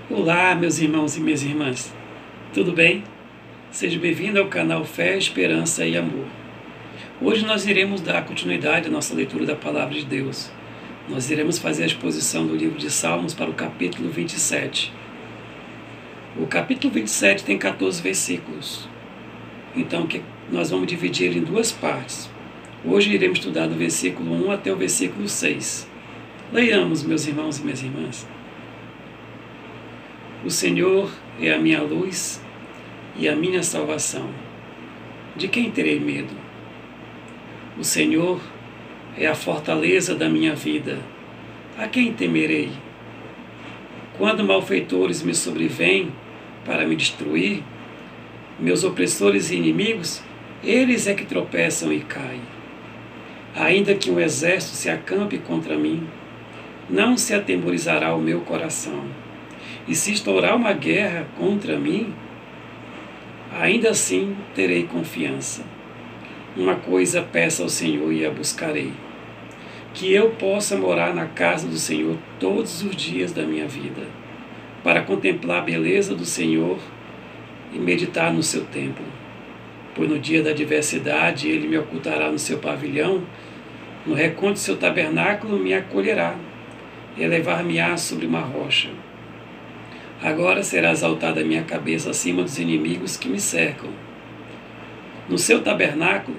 Olá, meus irmãos e minhas irmãs, tudo bem? Seja bem-vindo ao canal Fé, Esperança e Amor. Hoje nós iremos dar continuidade à nossa leitura da Palavra de Deus. Nós iremos fazer a exposição do livro de Salmos para o capítulo 27. O capítulo 27 tem 14 versículos, então nós vamos dividir ele em duas partes. Hoje iremos estudar do versículo 1 até o versículo 6. Leiamos, meus irmãos e minhas irmãs. O Senhor é a minha luz e a minha salvação. De quem terei medo? O Senhor é a fortaleza da minha vida. A quem temerei? Quando malfeitores me sobrevêm para me destruir, meus opressores e inimigos, eles é que tropeçam e caem. Ainda que um exército se acampe contra mim, não se atemorizará o meu coração. E se estourar uma guerra contra mim, ainda assim terei confiança. Uma coisa peço ao Senhor e a buscarei: que eu possa morar na casa do Senhor todos os dias da minha vida, para contemplar a beleza do Senhor e meditar no seu templo. Pois no dia da adversidade ele me ocultará no seu pavilhão, no recanto do seu tabernáculo me acolherá, e elevar-me-á sobre uma rocha. Agora será exaltada a minha cabeça acima dos inimigos que me cercam. No seu tabernáculo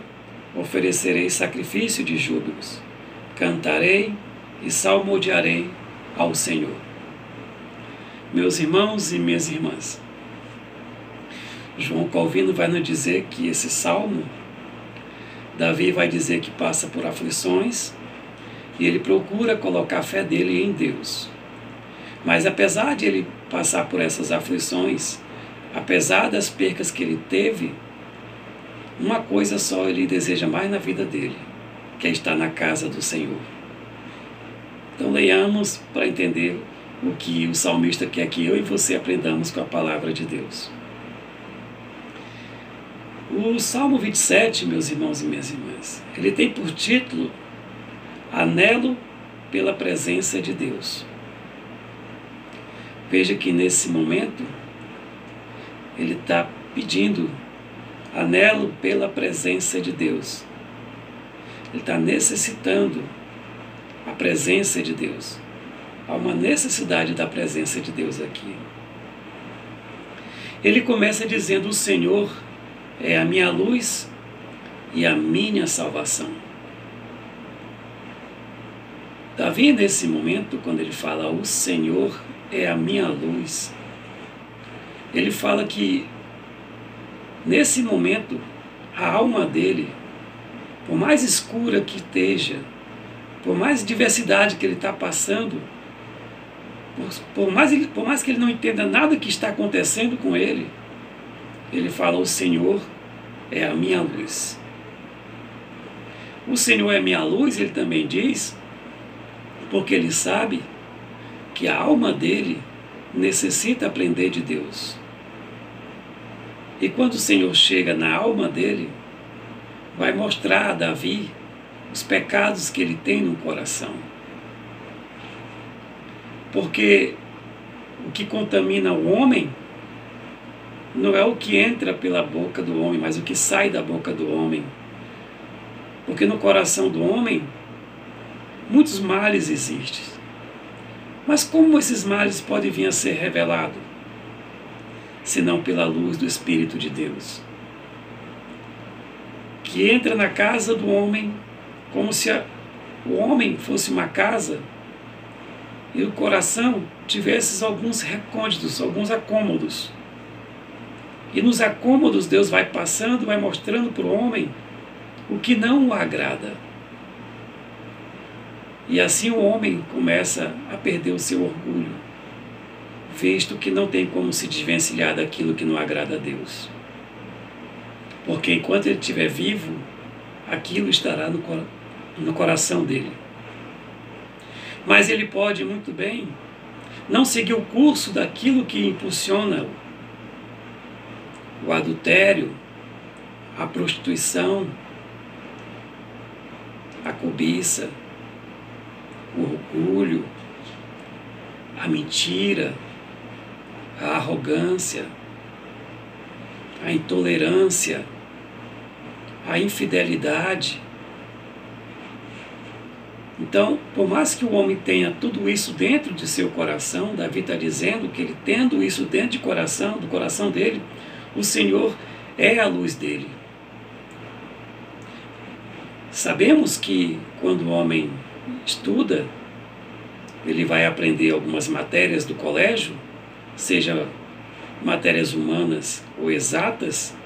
oferecerei sacrifício de júbilos, cantarei e salmodiarei ao Senhor. Meus irmãos e minhas irmãs, João Calvino vai nos dizer que esse salmo, Davi vai dizer que passa por aflições e ele procura colocar a fé dele em Deus. Mas apesar de ele passar por essas aflições, apesar das percas que ele teve, uma coisa só ele deseja mais na vida dele, que é estar na casa do Senhor. Então leiamos para entender o que o salmista quer que eu e você aprendamos com a palavra de Deus. O Salmo 27, meus irmãos e minhas irmãs, ele tem por título Anelo pela presença de Deus. Veja que nesse momento ele está pedindo anelo pela presença de Deus. Ele está necessitando a presença de Deus. Há uma necessidade da presença de Deus aqui. Ele começa dizendo: o Senhor é a minha luz e a minha salvação. Davi, nesse momento, quando ele fala o Senhor é a minha luz, ele fala que nesse momento a alma dele, por mais escura que esteja, por mais diversidade que ele está passando, por mais que ele não entenda nada que está acontecendo com ele, ele fala: o Senhor é a minha luz. O Senhor é a minha luz, ele também diz, porque ele sabe que a alma dele necessita aprender de Deus. E quando o Senhor chega na alma dele, vai mostrar a Davi os pecados que ele tem no coração. Porque o que contamina o homem não é o que entra pela boca do homem, mas o que sai da boca do homem. Porque no coração do homem muitos males existem. Mas como esses males podem vir a ser revelados, senão pela luz do Espírito de Deus, que entra na casa do homem como se o homem fosse uma casa e o coração tivesse alguns recônditos, alguns acômodos. E nos acômodos Deus vai passando, vai mostrando para o homem o que não o agrada. E assim o homem começa a perder o seu orgulho, visto que não tem como se desvencilhar daquilo que não agrada a Deus. Porque enquanto ele estiver vivo, aquilo estará no coração dele. Mas ele pode muito bem não seguir o curso daquilo que impulsiona o adultério, a prostituição, a cobiça, o orgulho, a mentira, a arrogância, a intolerância, a infidelidade. Então, por mais que o homem tenha tudo isso dentro de seu coração, Davi está dizendo que ele tendo isso dentro do coração dele, o Senhor é a luz dele. Sabemos que quando o homem estuda, ele vai aprender algumas matérias do colégio, seja matérias humanas ou exatas,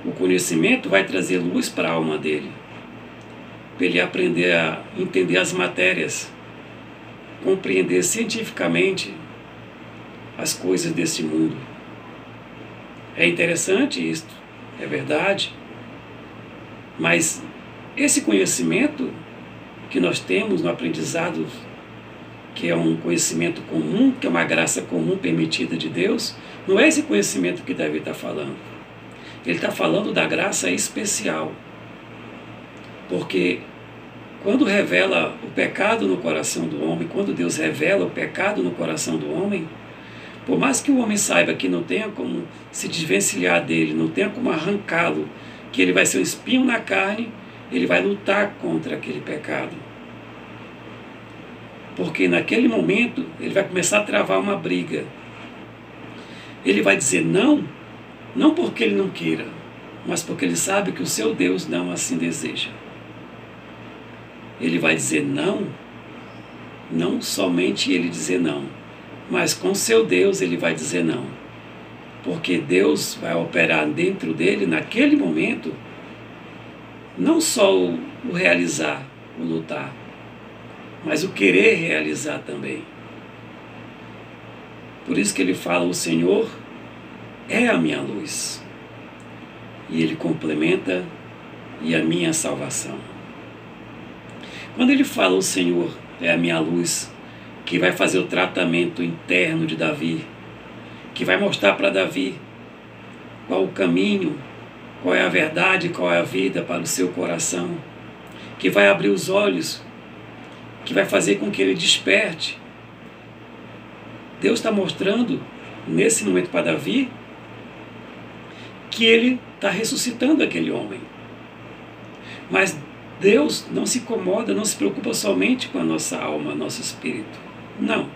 o conhecimento vai trazer luz para a alma dele, para ele aprender a entender as matérias, compreender cientificamente as coisas desse mundo. É interessante isto, é verdade, mas esse conhecimento que nós temos no aprendizado, que é um conhecimento comum, que é uma graça comum permitida de Deus, não é esse conhecimento que Davi está falando. Ele está falando da graça especial. Porque quando revela o pecado no coração do homem, quando Deus revela o pecado no coração do homem, por mais que o homem saiba que não tenha como se desvencilhar dele, não tenha como arrancá-lo, que ele vai ser um espinho na carne, ele vai lutar contra aquele pecado. Porque naquele momento ele vai começar a travar uma briga. Ele vai dizer não, não porque ele não queira, mas porque ele sabe que o seu Deus não assim deseja. Ele vai dizer não, não somente ele dizer não, mas com seu Deus ele vai dizer não. Porque Deus vai operar dentro dele, naquele momento, não só o realizar, o lutar, mas o querer realizar também. Por isso que ele fala, o Senhor é a minha luz. E ele complementa, e a minha salvação. Quando ele fala, o Senhor é a minha luz, que vai fazer o tratamento interno de Davi, que vai mostrar para Davi qual o caminho, qual é a verdade, qual é a vida para o seu coração, que vai abrir os olhos, que vai fazer com que ele desperte. Deus está mostrando, nesse momento para Davi, que ele está ressuscitando aquele homem. Mas Deus não se incomoda, não se preocupa somente com a nossa alma, nosso espírito. Não.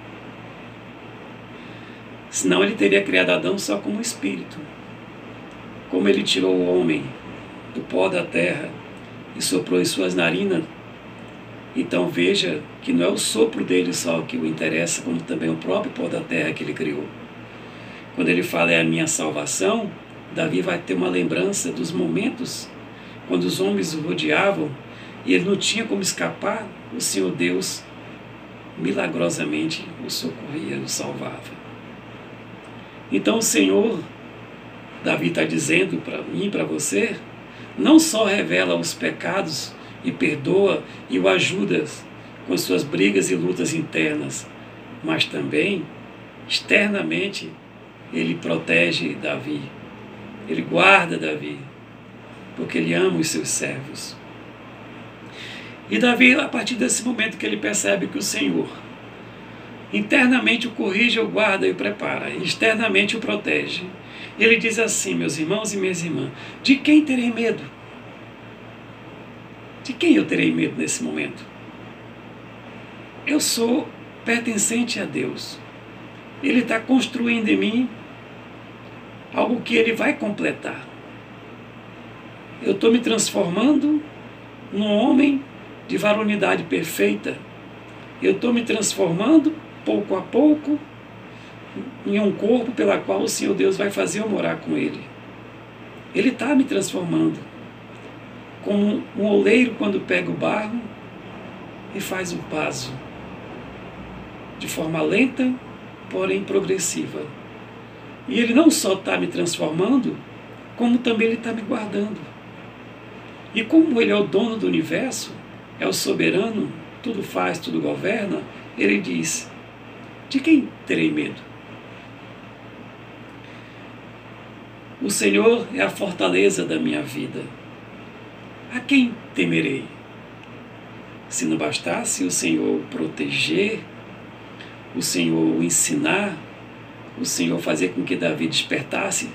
Senão ele teria criado Adão só como espírito. Como ele tirou o homem do pó da terra e soprou em suas narinas, então veja que não é o sopro dele só que o interessa, como também o próprio pó da terra que ele criou. Quando ele fala é a minha salvação, Davi vai ter uma lembrança dos momentos quando os homens o rodeavam e ele não tinha como escapar, o Senhor Deus milagrosamente o socorria, o salvava. Então o Senhor, Davi está dizendo para mim, para você, não só revela os pecados e perdoa e o ajuda com suas brigas e lutas internas, mas também, externamente, ele protege Davi, ele guarda Davi, porque ele ama os seus servos. E Davi, a partir desse momento que ele percebe que o Senhor internamente o corrige, o guarda e o prepara, e externamente o protege, ele diz assim, meus irmãos e minhas irmãs, de quem terei medo? De quem eu terei medo nesse momento? Eu sou pertencente a Deus. Ele está construindo em mim algo que ele vai completar. Eu estou me transformando num homem de varonilidade perfeita. Eu estou me transformando, pouco a pouco, em um corpo pela qual o Senhor Deus vai fazer eu morar com Ele. Ele está me transformando. Como um oleiro quando pega o barro e faz um vaso. De forma lenta, porém progressiva. E Ele não só está me transformando, como também Ele está me guardando. E como Ele é o dono do universo, é o soberano, tudo faz, tudo governa, Ele diz, de quem terei medo? O Senhor é a fortaleza da minha vida. A quem temerei? Se não bastasse o Senhor o proteger, o Senhor o ensinar, o Senhor fazia com que Davi despertasse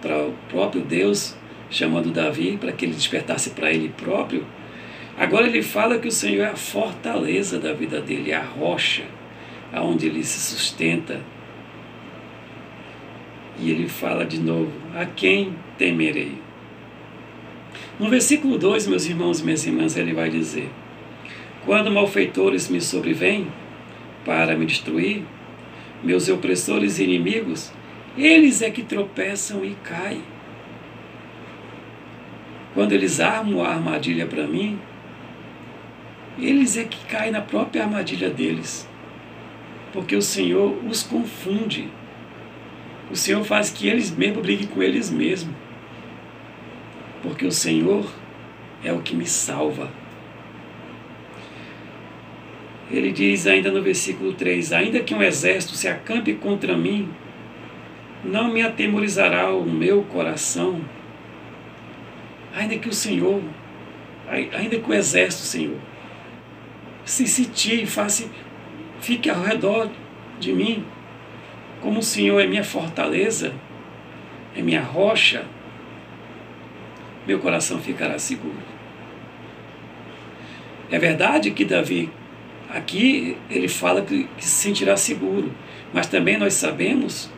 para o próprio Deus, chamando Davi para que ele despertasse para ele próprio. Agora ele fala que o Senhor é a fortaleza da vida dele, é a rocha aonde ele se sustenta. E ele fala de novo: a quem temerei? No versículo 2, meus irmãos e minhas irmãs, ele vai dizer: quando malfeitores me sobrevêm para me destruir, meus opressores e inimigos, eles é que tropeçam e caem. Quando eles armam a armadilha para mim, eles é que caem na própria armadilha deles, porque o Senhor os confunde. O Senhor faz que eles mesmos briguem com eles mesmos, porque o Senhor é o que me salva. Ele diz ainda no versículo 3: ainda que um exército se acampe contra mim, não me atemorizará o meu coração. Ainda que o Senhor, ainda que o exército, Senhor, se sitie e fique ao redor de mim, como o Senhor é minha fortaleza, é minha rocha, meu coração ficará seguro. É verdade que Davi, aqui ele fala que se sentirá seguro, mas também nós sabemos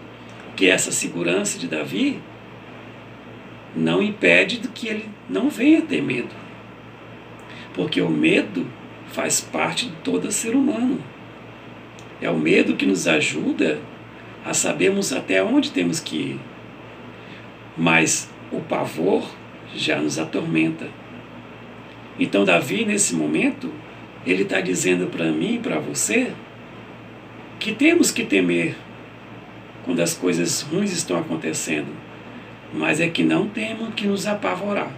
que essa segurança de Davi não impede que ele não venha ter medo, porque o medo faz parte de todo ser humano. É o medo que nos ajuda a sabermos até onde temos que ir, mas o pavor já nos atormenta. Então Davi, nesse momento, ele está dizendo para mim e para você que temos que temer quando as coisas ruins estão acontecendo, mas é que não temos que nos apavorar.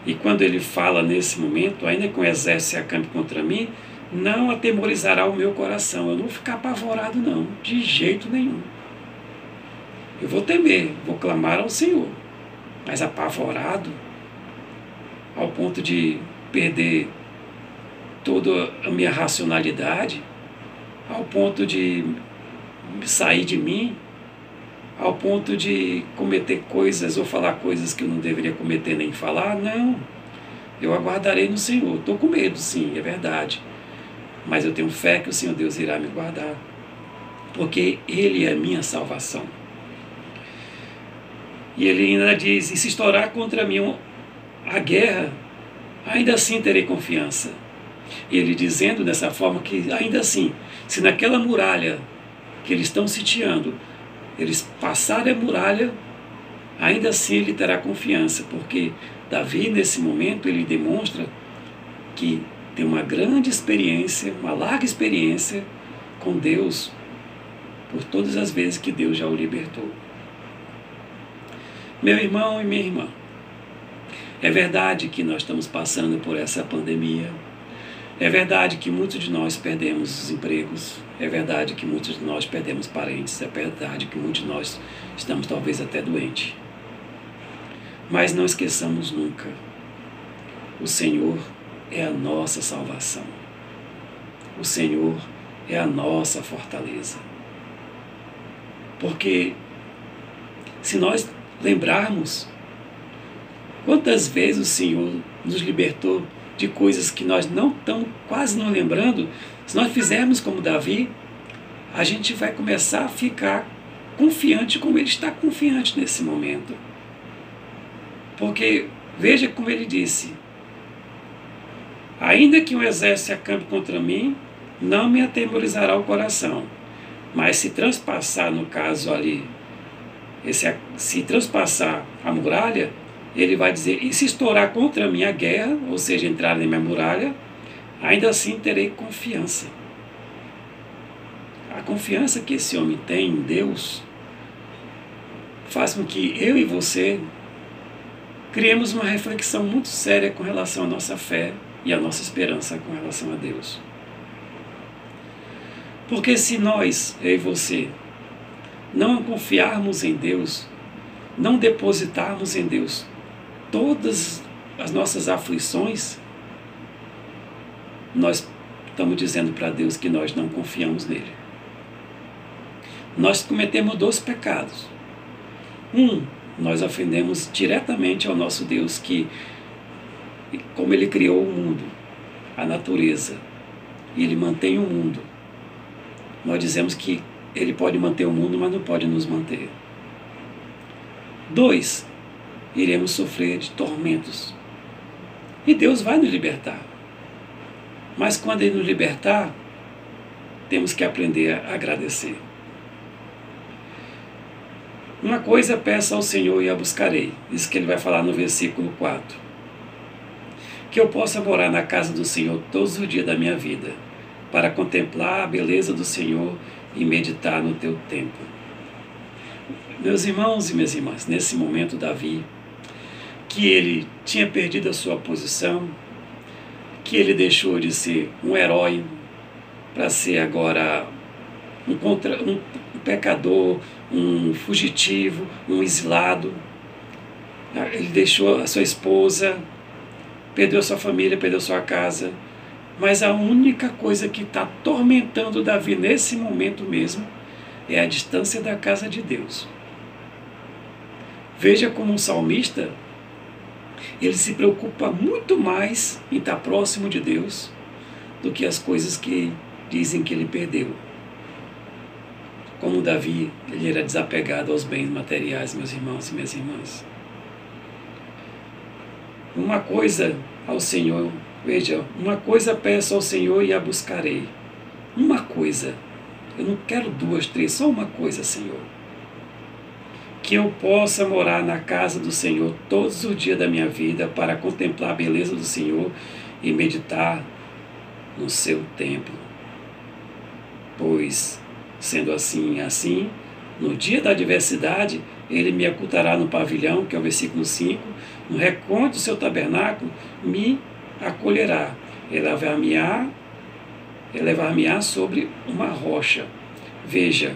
E quando ele fala nesse momento: ainda que o exército se acampe contra mim, não atemorizará o meu coração. Eu não vou ficar apavorado não, de jeito nenhum. Eu vou temer, vou clamar ao Senhor, mas apavorado ao ponto de perder toda a minha racionalidade, ao ponto de sair de mim, ao ponto de cometer coisas ou falar coisas que eu não deveria cometer nem falar, não. Eu aguardarei no Senhor. Estou com medo, sim, é verdade, mas eu tenho fé que o Senhor Deus irá me guardar, porque Ele é a minha salvação. E ele ainda diz: e se estourar contra mim a guerra, ainda assim terei confiança. E ele dizendo dessa forma que ainda assim, se naquela muralha que eles estão sitiando, eles passarem a muralha, ainda assim ele terá confiança, porque Davi, nesse momento, ele demonstra que tem uma grande experiência, uma larga experiência com Deus, por todas as vezes que Deus já o libertou. Meu irmão e minha irmã, é verdade que nós estamos passando por essa pandemia, é verdade que muitos de nós perdemos os empregos, é verdade que muitos de nós perdemos parentes, é verdade que muitos de nós estamos talvez até doentes. Mas não esqueçamos nunca, o Senhor é a nossa salvação. O Senhor é a nossa fortaleza. Porque se nós lembrarmos quantas vezes o Senhor nos libertou de coisas que nós não estamos quase não lembrando, se nós fizermos como Davi, a gente vai começar a ficar confiante como ele está confiante nesse momento. Porque veja como ele disse: ainda que um exército se acampe contra mim, não me atemorizará o coração. Mas se transpassar, no caso ali, se transpassar a muralha, ele vai dizer: e se estourar contra mim a guerra, ou seja, entrar na minha muralha, ainda assim terei confiança. A confiança que esse homem tem em Deus faz com que eu e você criemos uma reflexão muito séria com relação à nossa fé e à nossa esperança com relação a Deus. Porque se nós, eu e você, não confiarmos em Deus, não depositarmos em Deus todas as nossas aflições, nós estamos dizendo para Deus que nós não confiamos nele. nós cometemos 2 pecados. Nós ofendemos diretamente ao nosso Deus, que, como Ele criou o mundo, a natureza, e Ele mantém o mundo, nós dizemos que Ele pode manter o mundo, mas não pode nos manter. 2, iremos sofrer de tormentos. E Deus vai nos libertar. Mas quando Ele nos libertar, temos que aprender a agradecer. Uma coisa peço ao Senhor e a buscarei. Isso que Ele vai falar no versículo 4. Que eu possa morar na casa do Senhor todos os dias da minha vida, para contemplar a beleza do Senhor e meditar no teu templo. Meus irmãos e minhas irmãs, nesse momento Davi, que ele tinha perdido a sua posição, que ele deixou de ser um herói para ser agora um pecador, um fugitivo, um exilado. Ele deixou a sua esposa, perdeu sua família, perdeu sua casa. Mas a única coisa que está atormentando Davi nesse momento mesmo é a distância da casa de Deus. Veja como um salmista, ele se preocupa muito mais em estar próximo de Deus do que as coisas que dizem que ele perdeu. Como Davi, ele era desapegado aos bens materiais, meus irmãos e minhas irmãs. Uma coisa ao Senhor, veja, uma coisa peço ao Senhor e a buscarei. Uma coisa, eu não quero 2, 3, só uma coisa, Senhor. Que eu possa morar na casa do Senhor todos os dias da minha vida, para contemplar a beleza do Senhor e meditar no seu templo. Pois, sendo assim, no dia da adversidade, Ele me ocultará no pavilhão, que é o versículo 5, no recanto do seu tabernáculo, me acolherá. Elevar-me-á sobre uma rocha. Veja,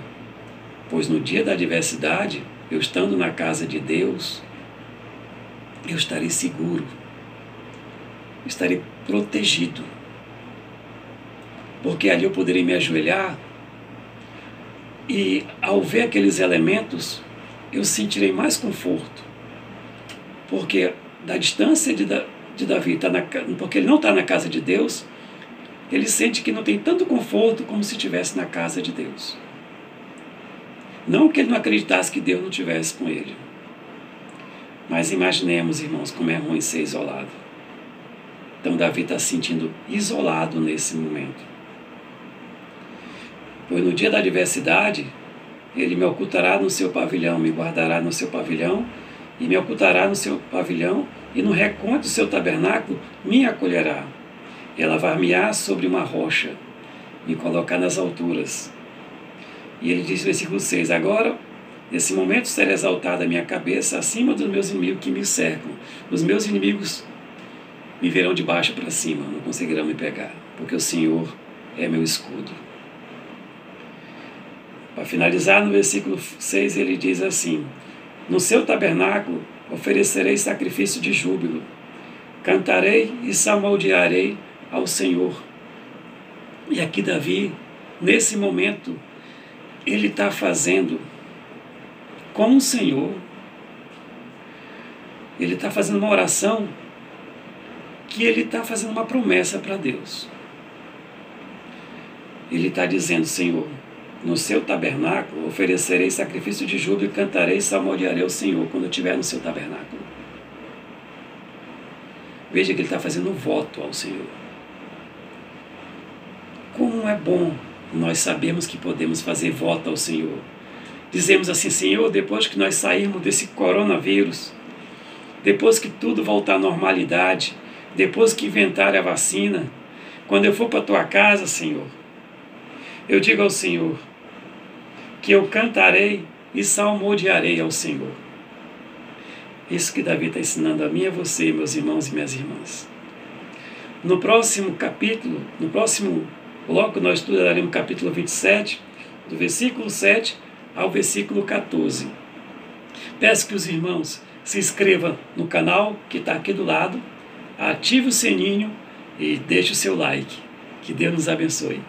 pois no dia da adversidade, eu estando na casa de Deus, eu estarei seguro, estarei protegido, porque ali eu poderei me ajoelhar e, ao ver aqueles elementos, eu sentirei mais conforto, porque da distância de Davi, porque ele não está na casa de Deus, ele sente que não tem tanto conforto como se estivesse na casa de Deus. Não que ele não acreditasse que Deus não estivesse com ele. Mas imaginemos, irmãos, como é ruim ser isolado. Então Davi está se sentindo isolado nesse momento. Pois no dia da adversidade, Ele me ocultará no seu pavilhão, me guardará no seu pavilhão, e me ocultará no seu pavilhão, e no recanto do seu tabernáculo me acolherá. Elevar-me-á sobre uma rocha, me colocar nas alturas. E ele diz no versículo 6, agora, nesse momento, será exaltada a minha cabeça acima dos meus inimigos que me cercam. Os meus inimigos me verão de baixo para cima, não conseguirão me pegar, porque o Senhor é meu escudo. Para finalizar, no versículo 6, ele diz assim, no seu tabernáculo oferecerei sacrifício de júbilo, cantarei e salmodiarei ao Senhor. E aqui Davi, nesse momento, ele está fazendo com o Senhor, ele está fazendo uma oração que ele está fazendo uma promessa para Deus. Ele está dizendo, Senhor, no seu tabernáculo oferecerei sacrifício de júbilo e cantarei e salmodiarei ao Senhor quando eu estiver no seu tabernáculo. Veja que ele está fazendo um voto ao Senhor. Como é bom nós sabemos que podemos fazer voto ao Senhor. Dizemos assim, Senhor, depois que nós sairmos desse coronavírus, depois que tudo voltar à normalidade, depois que inventarem a vacina, quando eu for para a tua casa, Senhor, eu digo ao Senhor que eu cantarei e salmodiarei ao Senhor. Isso que Davi está ensinando a mim e a você, meus irmãos e minhas irmãs. No próximo capítulo, no próximo bloco, nós estudaremos o capítulo 27, do versículo 7 ao versículo 14. Peço que os irmãos se inscrevam no canal que está aqui do lado, ative o sininho e deixe o seu like. Que Deus nos abençoe.